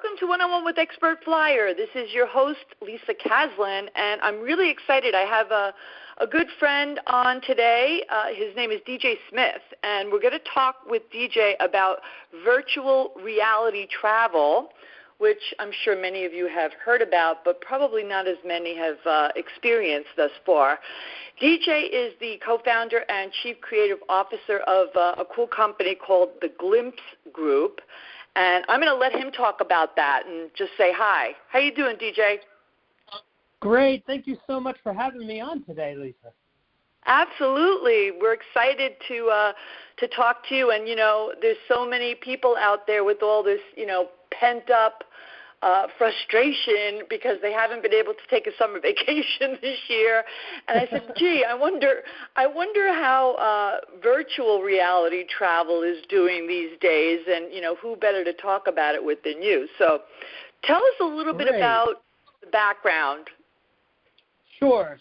Welcome to One-on-One with Expert Flyer. This is your host, Lisa Caslin, and I'm really excited. I have a good friend on today. His name is DJ Smith, and we're going to talk with DJ about virtual reality travel, which I'm sure many of you have heard about, but probably not as many have experienced thus far. DJ is the co-founder and chief creative officer of a cool company called the Glimpse Group, and I'm going to let him talk about that and just say hi. How you doing, DJ? Great. Thank you so much for having me on today, Lisa. Absolutely. We're excited to talk to you, and, you know, there's so many people out there with all this, you know, pent-up frustration because they haven't been able to take a summer vacation this year. And I said, gee, I wonder how virtual reality travel is doing these days, and, you know, who better to talk about it with than you. So tell us a little bit about the background. Sure.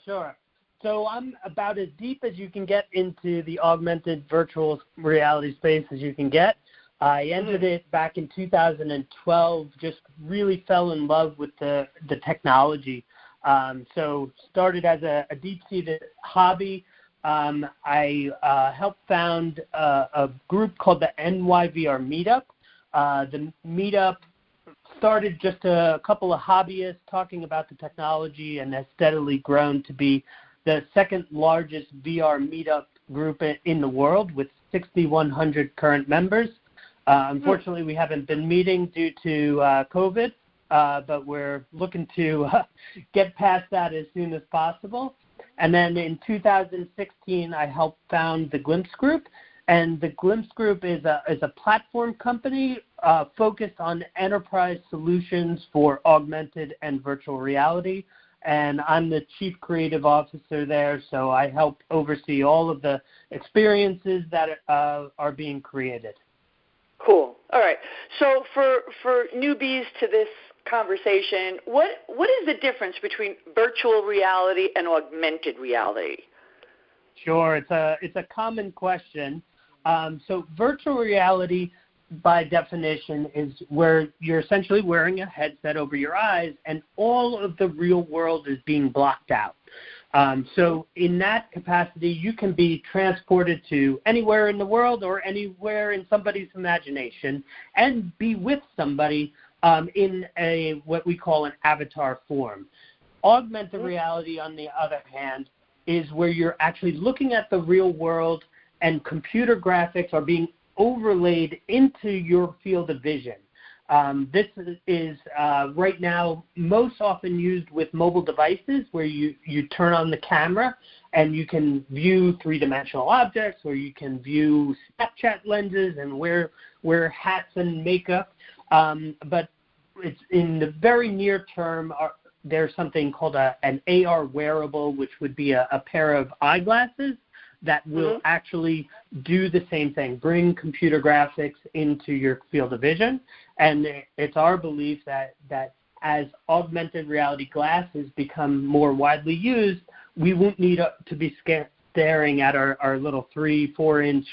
So I'm about as deep as you can get into the augmented virtual reality space as you can get. I entered it back in 2012, just really fell in love with the technology. So started as a deep-seated hobby. I helped found a group called the NYVR Meetup. The meetup started just a couple of hobbyists talking about the technology and has steadily grown to be the second largest VR meetup group in the world with 6,100 current members. Unfortunately, we haven't been meeting due to COVID, but we're looking to get past that as soon as possible. And then in 2016, I helped found the Glimpse Group. And the Glimpse Group is a platform company focused on enterprise solutions for augmented and virtual reality. And I'm the chief creative officer there, so I help oversee all of the experiences that are being created. Cool. All right. So for newbies to this conversation, what is the difference between virtual reality and augmented reality? Sure. It's a common question. So virtual reality, by definition, is where you're essentially wearing a headset over your eyes and all of the real world is being blocked out. So in that capacity, you can be transported to anywhere in the world or anywhere in somebody's imagination and be with somebody in what we call an avatar form. Augmented reality, on the other hand, is where you're actually looking at the real world and computer graphics are being overlaid into your field of vision. This is right now most often used with mobile devices where you turn on the camera and you can view three-dimensional objects, or you can view Snapchat lenses and wear hats and makeup. But it's in the very near term, there's something called an AR wearable, which would be a pair of eyeglasses that will actually do the same thing, bring computer graphics into your field of vision. And it's our belief that as augmented reality glasses become more widely used, we won't need to be staring at our little 3-4-inch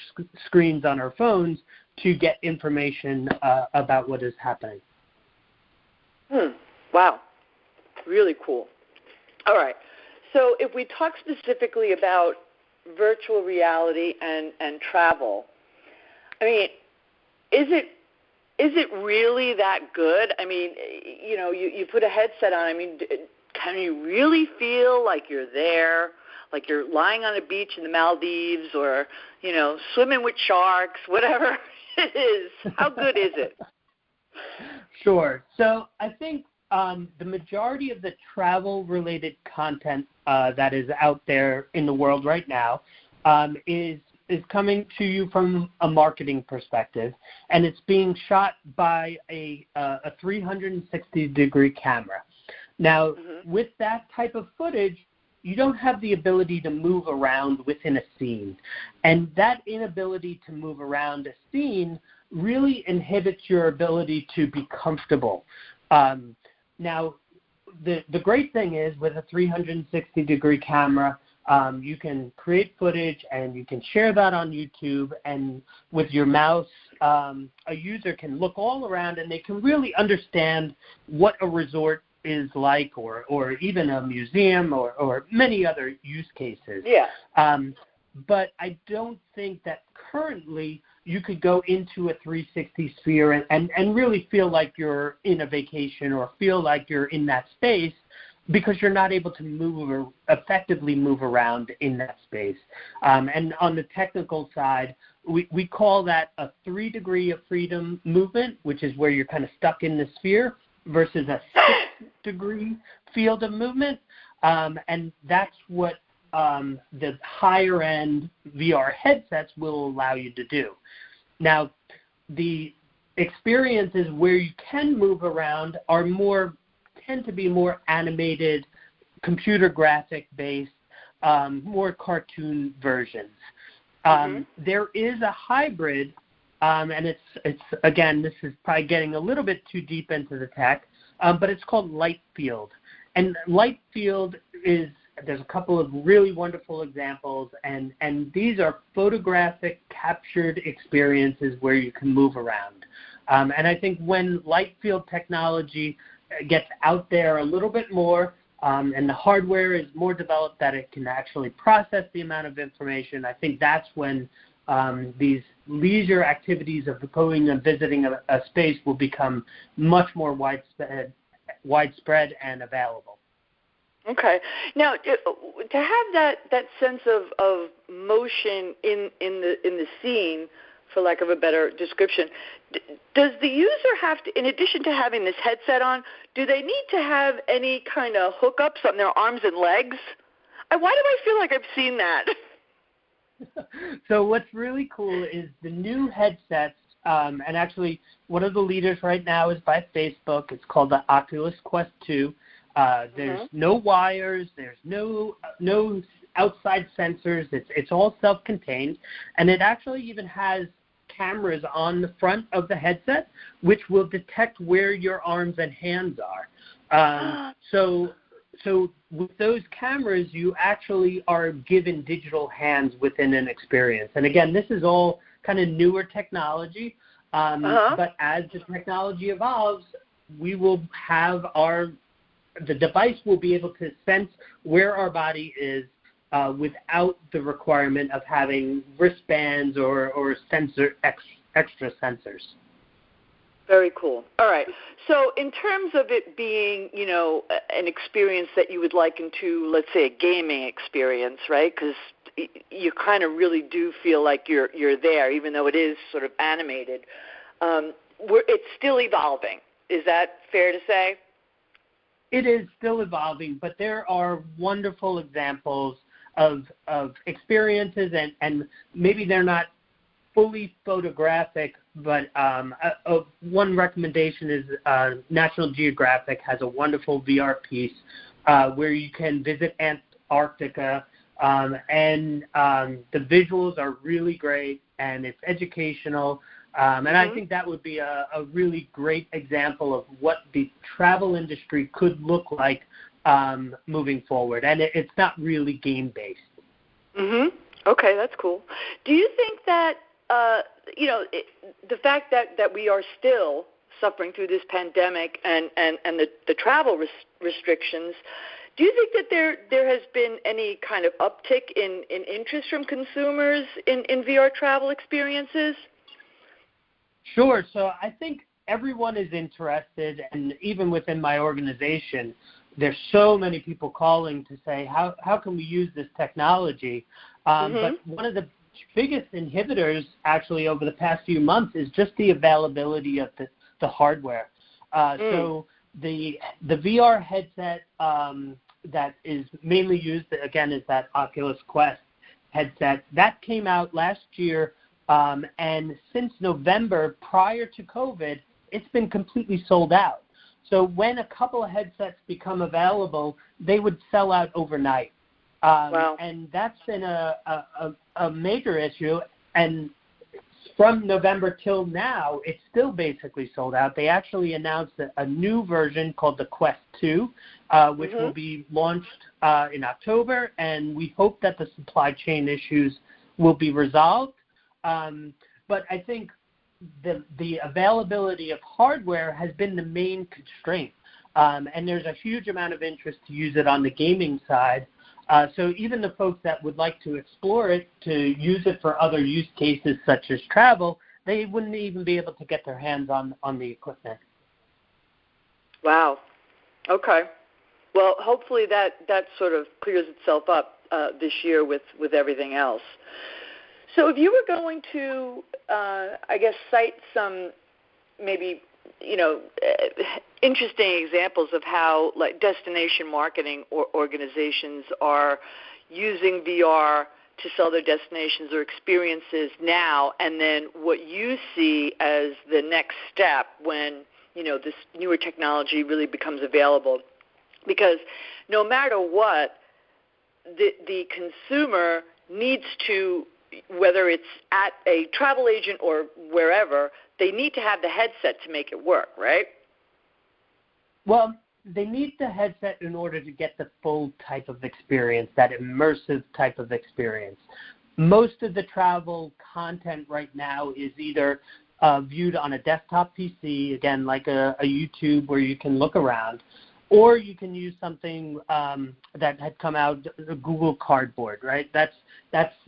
screens on our phones to get information about what is happening. Wow. Really cool. All right. So if we talk specifically about virtual reality and travel, I mean, is it really that good? I mean, you know, you put a headset on. I mean, can you really feel like you're there, like you're lying on a beach in the Maldives, or, you know, swimming with sharks, whatever it is? How good is it? Sure. So I think the majority of the travel-related content that is out there in the world right now is coming to you from a marketing perspective, and it's being shot by a 360-degree camera. Now, with that type of footage, you don't have the ability to move around within a scene, and that inability to move around a scene really inhibits your ability to be comfortable. Now, the great thing is with a 360-degree camera, You can create footage and you can share that on YouTube, and with your mouse, a user can look all around and they can really understand what a resort is like, or even a museum, or many other use cases. Yeah. But I don't think that currently you could go into a 360 sphere and really feel like you're in a vacation or feel like you're in that space, because you're not able to move or effectively move around in that space. And on the technical side, we call that a 3 degree of freedom movement, which is where you're kind of stuck in the sphere, versus a 6 degree field of movement. And that's what the higher end VR headsets will allow you to do. Now, the experiences where you can move around tend to be more animated, computer graphic based, more cartoon versions. There is a hybrid, and it's again, this is probably getting a little bit too deep into the tech, but it's called Light Field. And Light Field there's a couple of really wonderful examples, and these are photographic captured experiences where you can move around. And I think when Light Field technology gets out there a little bit more, and the hardware is more developed that it can actually process the amount of information, I think that's when these leisure activities of going and visiting a space will become much more widespread and available. Okay. Now, to have that sense of motion in the scene, for lack of a better description, does the user have to, in addition to having this headset on, do they need to have any kind of hookups on their arms and legs? Why do I feel like I've seen that? So what's really cool is the new headsets, and actually one of the leaders right now is by Facebook. It's called the Oculus Quest 2. There's no wires, there's no outside sensors. It's all self-contained, and it actually even has cameras on the front of the headset, which will detect where your arms and hands are. So with those cameras, you actually are given digital hands within an experience. And again, this is all kind of newer technology, but as the technology evolves, we will have the device will be able to sense where our body is without the requirement of having wristbands or extra sensors. Very cool. All right. So in terms of it being, an experience that you would liken to, let's say, a gaming experience, right? Because you kind of really do feel like you're there, even though it is sort of animated. It's still evolving. Is that fair to say? It is still evolving, but there are wonderful examples of experiences, and maybe they're not fully photographic, but one recommendation is National Geographic has a wonderful VR piece where you can visit Antarctica, and the visuals are really great, and it's educational. And I think that would be a really great example of what the travel industry could look like moving forward. And it's not really game-based. Okay, that's cool. Do you think that, the fact that we are still suffering through this pandemic and the travel restrictions, do you think that there has been any kind of uptick in interest from consumers in VR travel experiences? Sure. So I think everyone is interested, and even within my organization, there's so many people calling to say, how can we use this technology? But one of the biggest inhibitors actually over the past few months is just the availability of the hardware. So the VR headset that is mainly used, again, is that Oculus Quest headset. That came out last year. And since November, prior to COVID, it's been completely sold out. So when a couple of headsets become available, they would sell out overnight. Wow. And that's been a major issue. And from November till now, it's still basically sold out. They actually announced a new version called the Quest 2, which will be launched in October, and we hope that the supply chain issues will be resolved. But I think the availability of hardware has been the main constraint, and there's a huge amount of interest to use it on the gaming side. So even the folks that would like to explore it, to use it for other use cases such as travel, they wouldn't even be able to get their hands on the equipment. Wow. Okay. Well, hopefully that sort of clears itself up this year with everything else. So if you were going to, I guess, cite some maybe, interesting examples of how like destination marketing organizations are using VR to sell their destinations or experiences now, and then what you see as the next step when, this newer technology really becomes available. Because no matter what, the consumer needs to, whether it's at a travel agent or wherever, they need to have the headset to make it work, right? Well, they need the headset in order to get the full type of experience, that immersive type of experience. Most of the travel content right now is either viewed on a desktop PC, again, like a YouTube where you can look around, or you can use something that had come out, Google Cardboard, right? That's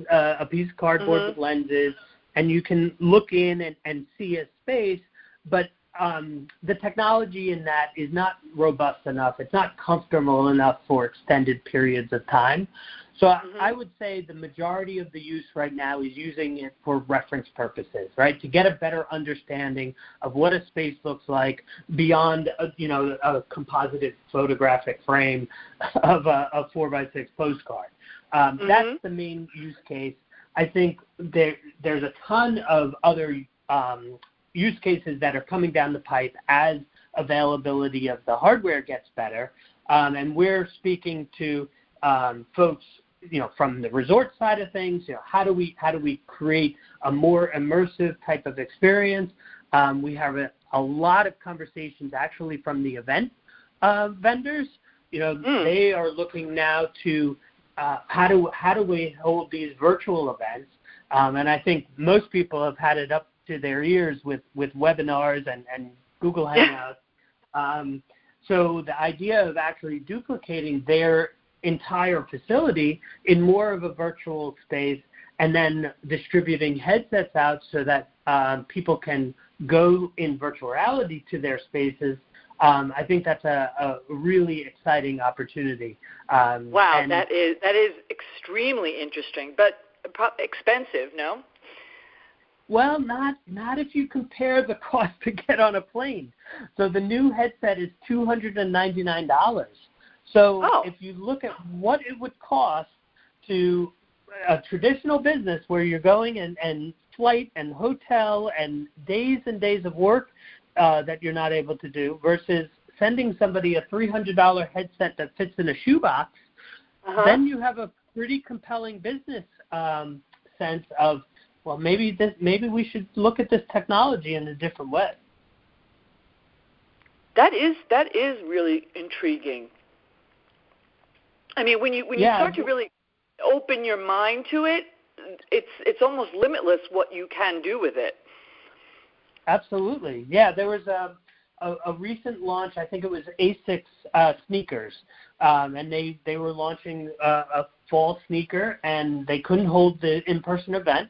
a piece of cardboard with lenses, and you can look in and see a space, but the technology in that is not robust enough. It's not comfortable enough for extended periods of time. So I would say the majority of the use right now is using it for reference purposes, right, to get a better understanding of what a space looks like beyond, a composited photographic frame of a 4x6 postcard. That's the main use case. I think there's a ton of other use cases that are coming down the pipe as availability of the hardware gets better, and we're speaking to folks, from the resort side of things. How do we create a more immersive type of experience? We have a lot of conversations actually from the event vendors. They are looking now to how do we hold these virtual events? And I think most people have had it up to their ears with webinars and Google Hangouts. So the idea of actually duplicating their entire facility in more of a virtual space and then distributing headsets out so that people can go in virtual reality to their spaces, I think that's a really exciting opportunity. Wow, that is extremely interesting, but expensive, no? Well, not if you compare the cost to get on a plane. So the new headset is $299. So if you look at what it would cost to a traditional business where you're going and flight and hotel and days of work that you're not able to do versus sending somebody a $300 headset that fits in a shoebox, then you have a pretty compelling business sense of, well, maybe we should look at this technology in a different way. That is really intriguing. I mean, when you start to really open your mind to it, it's almost limitless what you can do with it. Absolutely. Yeah, there was a recent launch. I think it was ASICS sneakers, and they were launching a fall sneaker, and they couldn't hold the in-person event.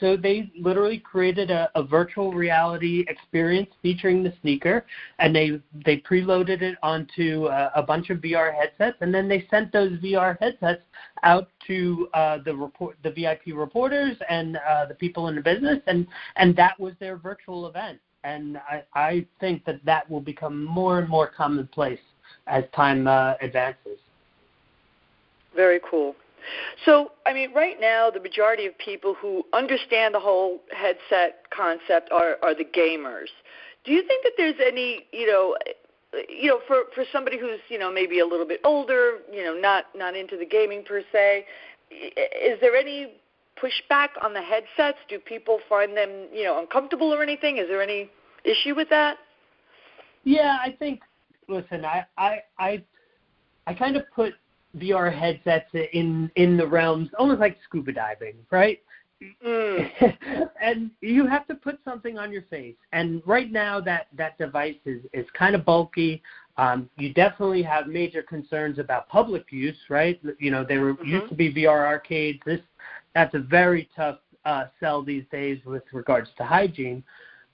So they literally created a virtual reality experience featuring the sneaker, and they preloaded it onto a bunch of VR headsets, and then they sent those VR headsets out to the VIP reporters and the people in the business, and that was their virtual event. And I think that will become more and more commonplace as time advances. Very cool. So, I mean, right now, the majority of people who understand the whole headset concept are the gamers. Do you think that there's any, for somebody who's, maybe a little bit older, not into the gaming per se, is there any pushback on the headsets? Do people find them, uncomfortable or anything? Is there any issue with that? Yeah, I think. Listen, I kind of put VR headsets in the realms almost like scuba diving, right? And you have to put something on your face. And right now that device is kind of bulky. You definitely have major concerns about public use, right? They were used to be VR arcades. That's a very tough sell these days with regards to hygiene.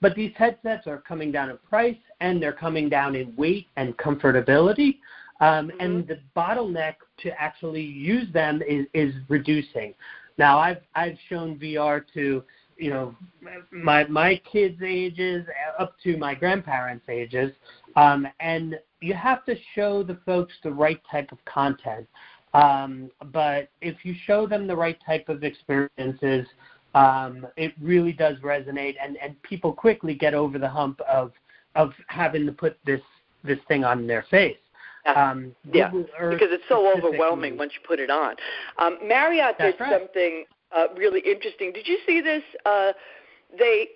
But these headsets are coming down in price, and they're coming down in weight and comfortability. And the bottleneck to actually use them is reducing. Now, I've shown VR to, my kids' ages up to my grandparents' ages, and you have to show the folks the right type of content. But if you show them the right type of experiences, it really does resonate, and people quickly get over the hump of having to put this thing on their face. Because it's so overwhelming once you put it on. Marriott did something really interesting. Did you see this? They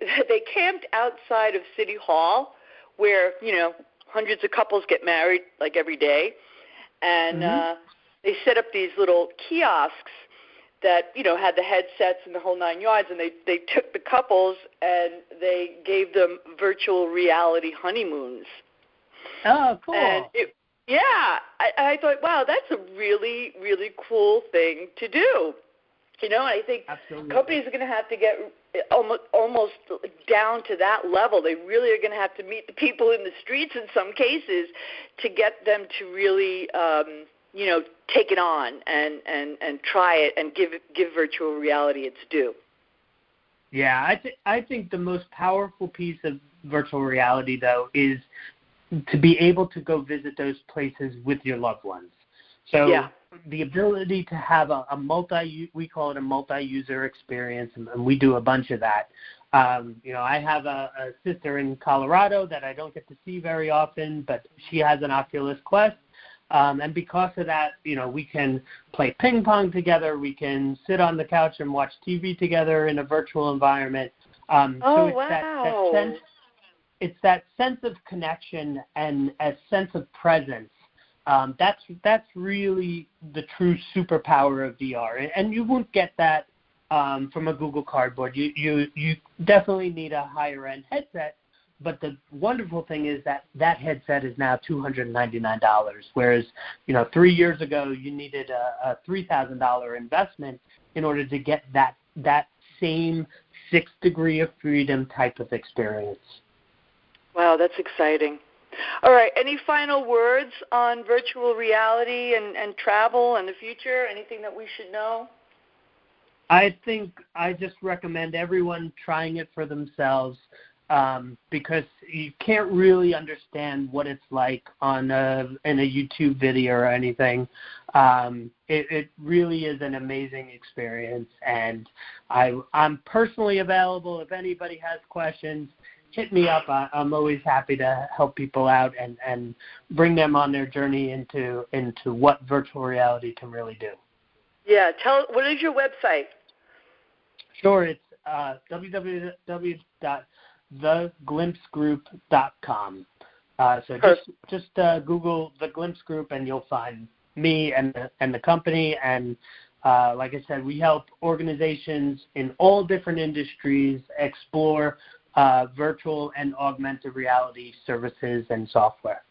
camped outside of City Hall, where hundreds of couples get married like every day, and they set up these little kiosks that had the headsets and the whole 9 yards, and they took the couples and they gave them virtual reality honeymoons. Oh, cool. And I thought, wow, that's a really, really cool thing to do. And I think companies are going to have to get almost down to that level. They really are going to have to meet the people in the streets in some cases to get them to really, take it on and try it and give virtual reality its due. Yeah, I think the most powerful piece of virtual reality, though, is to be able to go visit those places with your loved ones. So the ability to have we call it a multi-user experience, and we do a bunch of that. I have a sister in Colorado that I don't get to see very often, but she has an Oculus Quest. And because of that, we can play ping pong together. We can sit on the couch and watch TV together in a virtual environment. It's that sense of connection and a sense of presence. That's really the true superpower of VR, and you won't get that from a Google Cardboard. You definitely need a higher end headset, but the wonderful thing is that headset is now $299, whereas 3 years ago you needed a $3,000 investment in order to get that same 6 degree of freedom type of experience. Wow, that's exciting. All right, any final words on virtual reality and travel and the future? Anything that we should know? I think I just recommend everyone trying it for themselves because you can't really understand what it's like in a YouTube video or anything. It really is an amazing experience, and I'm personally available if anybody has questions. Hit me up. I'm always happy to help people out and bring them on their journey into what virtual reality can really do. Yeah, what is your website? Sure, it's www.theglimpsegroup.com. So just Google The Glimpse Group and you'll find me and the company. And like I said, we help organizations in all different industries explore virtual and augmented reality services and software.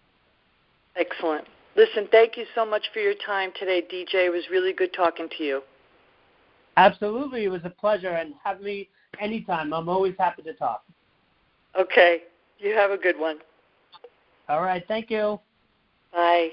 Excellent. Listen, thank you so much for your time today, DJ. It was really good talking to you. Absolutely. It was a pleasure, and have me anytime. I'm always happy to talk. Okay. You have a good one. All right. Thank you. Bye.